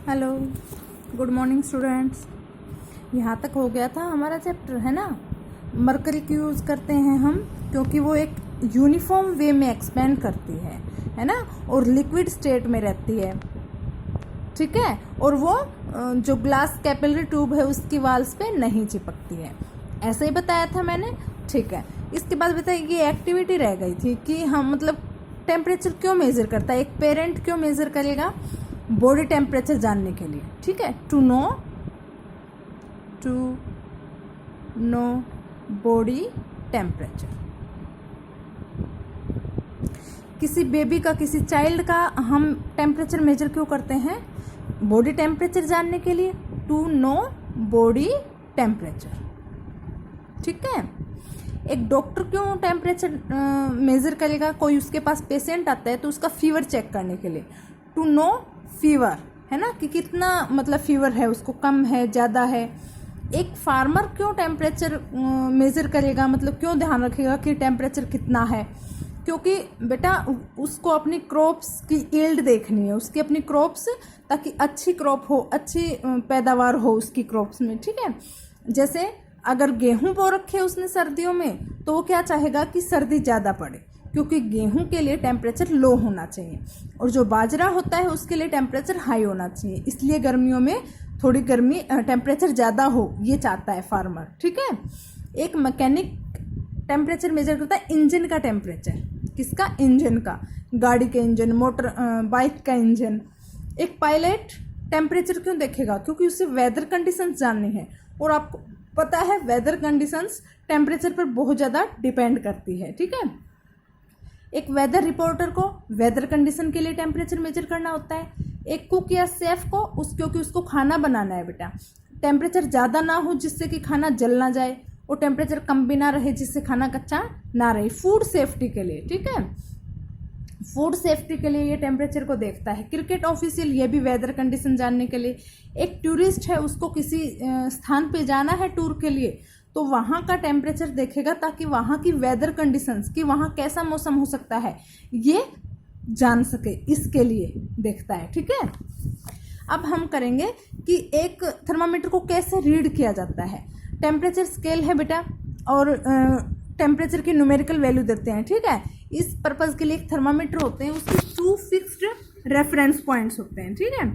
Hello, good morning students. यहाँ तक हो गया था हमारा चैप्टर, है ना। मरकरी क्यों यूज़ करते हैं हम? क्योंकि वो एक यूनिफॉर्म वे में एक्सपेंड करती है ना, और लिक्विड स्टेट में रहती है, ठीक है। और वो जो ग्लास कैपिलरी ट्यूब है उसकी वाल्स पे नहीं चिपकती है। ऐसे ही बताया था मैंने, ठीक है। इसके बाद बताइए, ये एक्टिविटी रह गई थी कि हम मतलब टेम्परेचर क्यों मेज़र करता है, एक पेरेंट क्यों मेज़र करेगा बॉडी टेम्परेचर जानने के लिए, ठीक है। To know body temperature. किसी बेबी का, किसी चाइल्ड का हम टेम्परेचर मेजर क्यों करते हैं? बॉडी टेम्परेचर जानने के लिए, टू नो बॉडी टेम्परेचर, ठीक है। एक डॉक्टर क्यों टेम्परेचर मेजर करेगा? कोई उसके पास पेशेंट आता है तो उसका फीवर चेक करने के लिए, टू नो फीवर, है ना, कि कितना मतलब फीवर है उसको, कम है, ज़्यादा है। एक फार्मर क्यों टेम्परेचर मेज़र करेगा, मतलब क्यों ध्यान रखेगा कि टेम्परेचर कितना है? क्योंकि बेटा उसको अपनी क्रॉप्स की यील्ड देखनी है, उसकी अपनी क्रॉप्स, ताकि अच्छी क्रॉप हो, अच्छी पैदावार हो उसकी क्रॉप्स में, ठीक है। जैसे अगर गेहूं बो रखे उसने सर्दियों में, तो वो क्या चाहेगा कि सर्दी ज़्यादा पड़े, क्योंकि गेहूं के लिए टेम्परेचर लो होना चाहिए, और जो बाजरा होता है उसके लिए टेम्परेचर हाई होना चाहिए। इसलिए गर्मियों में थोड़ी गर्मी टेम्परेचर ज़्यादा हो, ये चाहता है फार्मर, ठीक है। एक मैकेनिक टेम्परेचर मेजर करता है इंजन का टेम्परेचर। किसका? इंजन का, गाड़ी के इंजन, मोटर बाइक का इंजन। एक पायलट टेम्परेचर क्यों देखेगा? क्योंकि उसे वेदर कंडीशंस जाननी है, और आपको पता है वेदर कंडीशंस टेम्परेचर पर बहुत ज़्यादा डिपेंड करती है, ठीक है। एक वेदर रिपोर्टर को वेदर कंडीशन के लिए टेम्परेचर मेजर करना होता है। एक कुक या शेफ को क्योंकि उसको खाना बनाना है बेटा, टेम्परेचर ज़्यादा ना हो जिससे कि खाना जल ना जाए, और टेम्परेचर कम भी ना रहे जिससे खाना कच्चा ना रहे, फूड सेफ्टी के लिए, ठीक है। फूड सेफ्टी के लिए ये टेम्परेचर को देखता है। क्रिकेट ऑफिशियल ये भी वेदर कंडीशन जानने के लिए। एक टूरिस्ट है, उसको किसी स्थान पे जाना है टूर के लिए, तो वहाँ का टेम्परेचर देखेगा ताकि वहाँ की वेदर कंडीशंस, कि वहाँ कैसा मौसम हो सकता है ये जान सके, इसके लिए देखता है, ठीक है। अब हम करेंगे कि एक थर्मामीटर को कैसे रीड किया जाता है। टेम्परेचर स्केल है बेटा, और टेम्परेचर की न्यूमेरिकल वैल्यू देते हैं, ठीक है। इस पर्पज़ के लिए एक थर्मामीटर होते हैं, उसके 2 फिक्स्ड रेफरेंस पॉइंट्स होते हैं, ठीक है।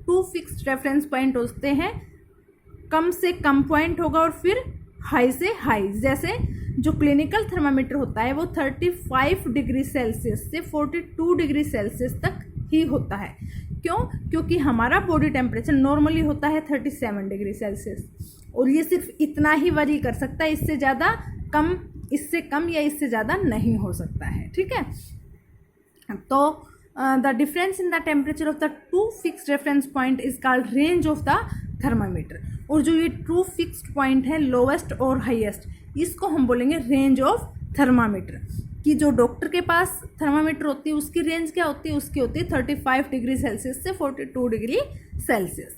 2 फिक्स्ड रेफरेंस पॉइंट होते हैं, कम से कम पॉइंट होगा और फिर हाई से हाई। जैसे जो क्लिनिकल थर्मामीटर होता है वो 35 डिग्री सेल्सियस से 42 डिग्री सेल्सियस तक ही होता है। क्यों? क्योंकि हमारा बॉडी टेम्परेचर नॉर्मली होता है 37 डिग्री सेल्सियस, और ये सिर्फ इतना ही वरी कर सकता है, इससे ज़्यादा कम, इससे कम या इससे ज़्यादा नहीं हो सकता है, ठीक है। तो the difference in the temperature of the 2 fixed reference point is called range of the thermometer. और जो ये 2 फिक्स्ड पॉइंट है, लोवेस्ट और हाईएस्ट, इसको हम बोलेंगे रेंज ऑफ थर्मामीटर। कि जो डॉक्टर के पास थर्मामीटर होती है उसकी रेंज क्या होती है? उसकी होती है 35 डिग्री सेल्सियस से 42 डिग्री सेल्सियस।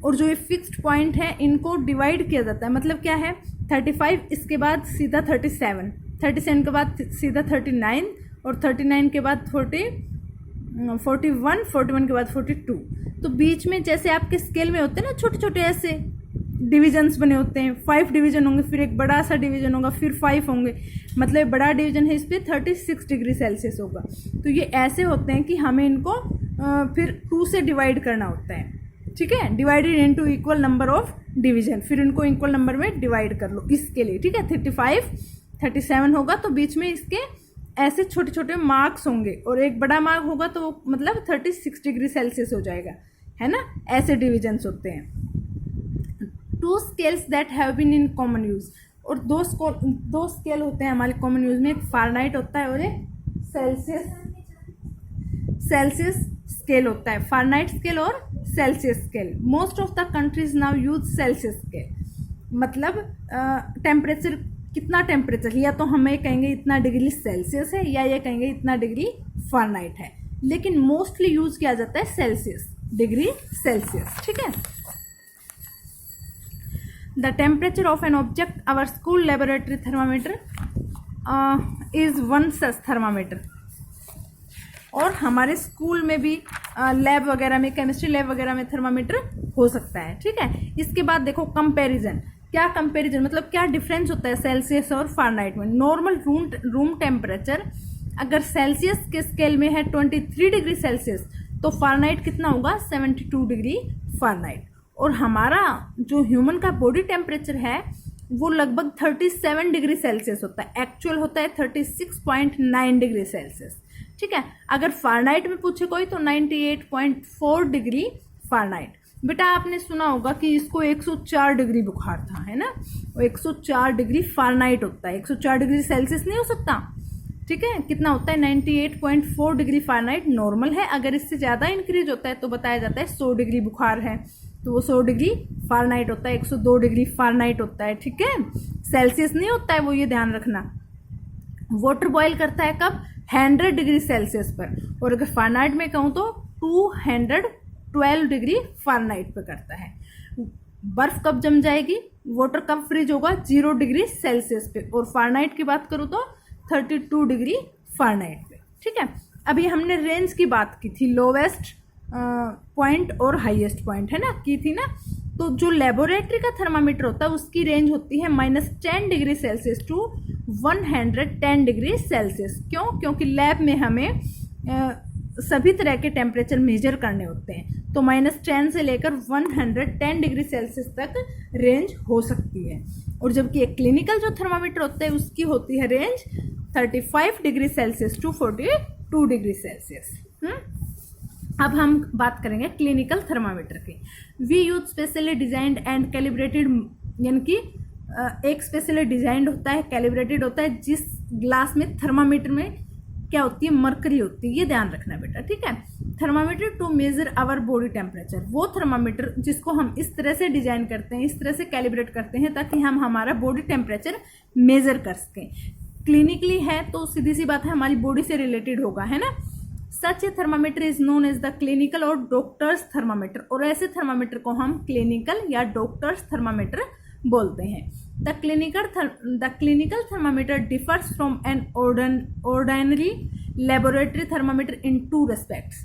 और जो ये फिक्स्ड पॉइंट है इनको डिवाइड किया जाता है, मतलब क्या है, 35, इसके बाद सीधा 37, 37 के बाद सीधा 39, और 39 के बाद 41, 41 के बाद 42। तो बीच में जैसे आपके स्केल में होते हैं ना छोटे छोटे ऐसे डिविजन्स बने होते हैं, 5 डिवीजन होंगे, फिर एक बड़ा सा डिवीजन होगा, फिर 5 होंगे, मतलब बड़ा डिवीजन है, इस पर 36 डिग्री सेल्सियस होगा। तो ये ऐसे होते हैं कि हमें इनको फिर 2 से डिवाइड करना होता है, ठीक है। Divided into equal number of division, फिर इनको इक्वल नंबर में डिवाइड कर लो इसके लिए, ठीक है। 35, 37 होगा तो बीच में इसके ऐसे छोटे छोटे मार्क्स होंगे, और एक बड़ा मार्क होगा तो वो मतलब 36 डिग्री सेल्सियस हो जाएगा, है ना। ऐसे डिविजन्स होते हैं। 2 scales that have been in common use, और दो स्केल होते हैं हमारे कॉमन यूज में, एक फारेनहाइट होता है और एक सेल्सियस स्केल होता है। फारेनहाइट स्केल और Celsius scale. Most of the countries now use Celsius scale. मतलब टेम्परेचर, कितना टेम्परेचर, या तो हमें कहेंगे इतना डिग्री सेल्सियस है, या ये कहेंगे इतना डिग्री फारेनहाइट है, लेकिन मोस्टली यूज किया जाता है सेल्सियस, डिग्री सेल्सियस, ठीक है। The temperature of an object, our school laboratory thermometer is 1 such thermometer. और हमारे स्कूल में भी लैब वगैरह में, केमिस्ट्री लैब वगैरह में थर्मामीटर हो सकता है। ठीक है, इसके बाद देखो कंपैरिजन। क्या कंपैरिजन मतलब क्या डिफरेंस होता है सेल्सियस और फ़ारेनहाइट में। नॉर्मल रूम टेम्परेचर अगर सेल्सियस के स्केल में है 23 डिग्री सेल्सियस, तो फ़ारेनहाइट कितना होगा 72 डिग्री फ़ारेनहाइट। और हमारा जो ह्यूमन का बॉडी टेम्परेचर है वो लगभग 37 डिग्री सेल्सियस होता है, एक्चुअल होता है 36.9 डिग्री सेल्सियस। ठीक है, अगर फ़ारेनहाइट में पूछे कोई तो 98.4 डिग्री फ़ारेनहाइट। बेटा आपने सुना होगा कि इसको 104 डिग्री बुखार था, है ना, वो 104 डिग्री फ़ारेनहाइट होता है, 104 डिग्री सेल्सियस नहीं हो सकता। ठीक है, कितना होता है 98.4 डिग्री फ़ारेनहाइट नॉर्मल है। अगर इससे ज़्यादा इंक्रीज होता है तो बताया जाता है 100 डिग्री बुखार है, तो वो 100 डिग्री फ़ारेनहाइट होता है, 102 डिग्री फ़ारेनहाइट होता है। ठीक है, सेल्सियस नहीं होता है वो, ये ध्यान रखना। वाटर बॉयल करता है कब 100 डिग्री सेल्सियस पर, और अगर फ़ारेनहाइट में कहूँ तो 212 डिग्री फ़ारेनहाइट पर करता है। बर्फ़ कब जम जाएगी, वाटर कब फ्रीज होगा 0 डिग्री सेल्सियस पे, और फ़ारेनहाइट की बात करूँ तो 32 डिग्री फ़ारेनहाइट पे। ठीक है, अभी हमने रेंज की बात की थी, लोवेस्ट पॉइंट और हाईएस्ट पॉइंट, है ना, की थी ना। तो जो लेबोरेटरी का थर्मामीटर होता है उसकी रेंज होती है -10 degree Celsius to 110 degree Celsius. क्यों? क्योंकि लैब में हमें सभी तरह के टेम्परेचर मेजर करने होते हैं, तो -10 से लेकर 110 डिग्री सेल्सियस तक रेंज हो सकती है। और जबकि एक क्लिनिकल जो थर्मामीटर होता है उसकी होती है range 35 degree Celsius to 42 degree Celsius. अब हम बात करेंगे क्लिनिकल थर्मामीटर की। We use specially designed and calibrated, यानी कि एक स्पेशली डिजाइंड होता है, कैलिब्रेटेड होता है, जिस ग्लास में थर्मामीटर में क्या होती है, मरकरी होती है, ये ध्यान रखना बेटा। ठीक है, thermometer to measure our body temperature, वो थर्मामीटर जिसको हम इस तरह से डिजाइन करते हैं, इस तरह से कैलिब्रेट करते हैं ताकि हम हमारा बॉडी टेम्परेचर मेजर कर सकें। क्लिनिकली है तो सीधी सी बात है हमारी बॉडी से रिलेटेड होगा, है ना। Such a thermometer is known as the clinical और डॉक्टर्स थर्मामीटर, और ऐसे थर्मामीटर को हम क्लिनिकल या डॉक्टर्स थर्मामीटर बोलते हैं। The clinical thermometer differs from an ordinary laboratory thermometer in 2 respects.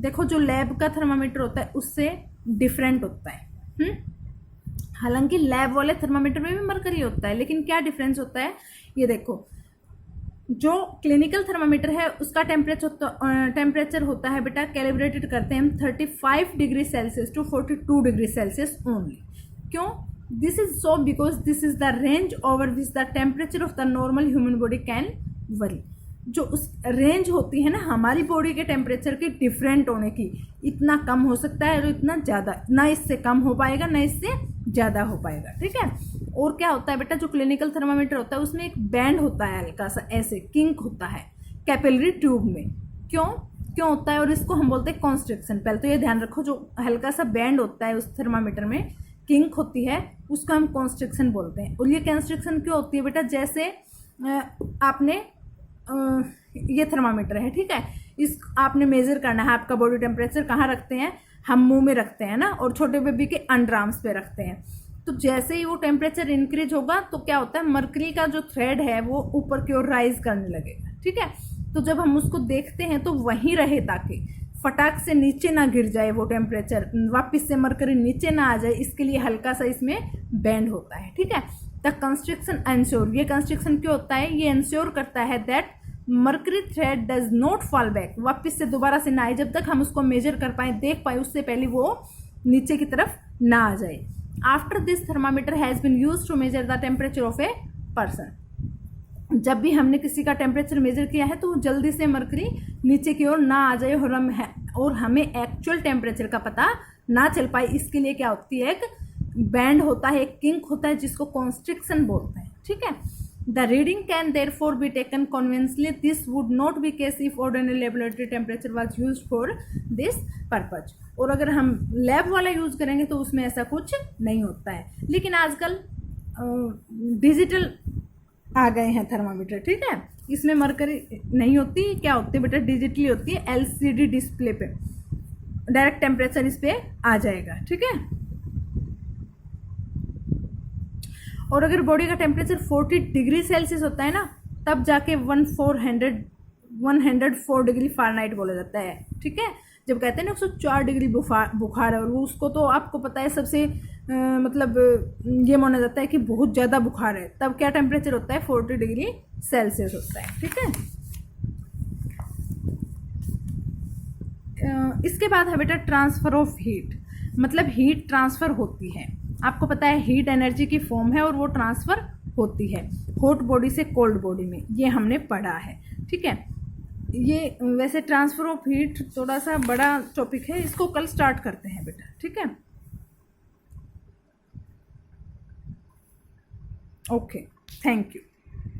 देखो जो लैब का थर्मामीटर होता है उससे डिफरेंट होता है। हालांकि लैब वाले थर्मामीटर में भी मरकरी होता है, लेकिन क्या डिफरेंस होता है ये देखो। जो क्लिनिकल थर्मामीटर है उसका टेम्परेचर होता है बेटा, कैलिब्रेटेड करते हैं हम 35 degree Celsius to 42 degree Celsius only. क्यों? This is so because this is the range over which the temperature of the normal human body can vary. जो उस रेंज होती है ना हमारी बॉडी के टेम्परेचर के डिफरेंट होने की, इतना कम हो सकता है और इतना ज़्यादा, ना इससे कम हो पाएगा ना इससे ज़्यादा हो पाएगा। ठीक है, और क्या होता है बेटा, जो क्लिनिकल थर्मामीटर होता है उसमें एक बैंड होता है, हल्का सा ऐसे किंक होता है कैपिलरी ट्यूब में। क्यों होता है, और इसको हम बोलते हैं कॉन्स्ट्रिक्शन। पहले तो ये ध्यान रखो, जो हल्का सा बैंड होता है उस थर्मामीटर में, किंक होती है, उसको हम कॉन्स्ट्रिक्शन बोलते हैं। और ये कॉन्स्ट्रिक्शन क्यों होती है बेटा, जैसे आपने ये थर्मामीटर है, ठीक है, इस आपने मेजर करना है, आपका बॉडी टेम्परेचर कहाँ रखते हैं, हम मुंह में रखते हैं ना, और छोटे बेबी के अंडर आर्म्स पे रखते हैं। तो जैसे ही वो टेम्परेचर इंक्रीज होगा तो क्या होता है, मरकरी का जो थ्रेड है वो ऊपर की ओर राइज करने लगेगा। ठीक है, तो जब हम उसको देखते हैं तो वहीं रहे, ताकि फटाक से नीचे ना गिर जाए वो टेम्परेचर, वापस से मरकरी नीचे ना आ जाए, इसके लिए हल्का सा इसमें बैंड होता है। ठीक है, द कंस्ट्रिक्शन एंश्योर, ये कंस्ट्रिक्शन क्यों होता है, ये एंश्योर करता है that mercury thread does not fall back, वापस से दोबारा से ना आए, जब तक हम उसको मेजर कर पाए, देख पाए, उससे पहले वो नीचे की तरफ ना आ जाए। After this thermometer has been use to measure the temperature of a person. जब भी हमने किसी का टेम्परेचर मेजर किया है तो जल्दी से मरकरी नीचे की ओर ना आ जाए और हमें एक्चुअल टेम्परेचर का पता ना चल पाए, इसके लिए क्या होती है, एक बैंड होता है, एक किंक होता है, जिसको कॉन्स्ट्रिक्शन बोलते हैं। ठीक है, the reading can therefore be taken conveniently. This would not be case if ordinary laboratory temperature was used for this purpose. और अगर हम लैब वाला यूज करेंगे तो उसमें ऐसा कुछ नहीं होता है। लेकिन आजकल डिजिटल आ गए हैं थर्मामीटर, ठीक है, इसमें मरकरी नहीं होती, क्या होती है बेटा, डिजिटली होती है, LCD डिस्प्ले पे डायरेक्ट टेम्परेचर इस पे आ जाएगा। ठीक है, और अगर बॉडी का टेम्परेचर 40 डिग्री सेल्सियस होता है ना, तब जाके 1400 104 डिग्री फ़ारेनहाइट बोला जाता है, ठीक है। जब कहते हैं ना 104 डिग्री बुखार है, और वो उसको तो आपको पता है सबसे मतलब ये माना जाता है कि बहुत ज़्यादा बुखार है, तब क्या टेम्परेचर होता है, 40 डिग्री सेल्सियस होता है, ठीक है। इसके बाद है बेटा ट्रांसफ़र ऑफ हीट, मतलब हीट ट्रांसफ़र होती है। आपको पता है हीट एनर्जी की फॉर्म है और वो ट्रांसफ़र होती है हॉट बॉडी से कोल्ड बॉडी में, ये हमने पढ़ा है, ठीक है। ये वैसे ट्रांसफ़र ऑफ हीट थोड़ा सा बड़ा टॉपिक है, इसको कल स्टार्ट करते हैं बेटा, ठीक है। Okay, thank you.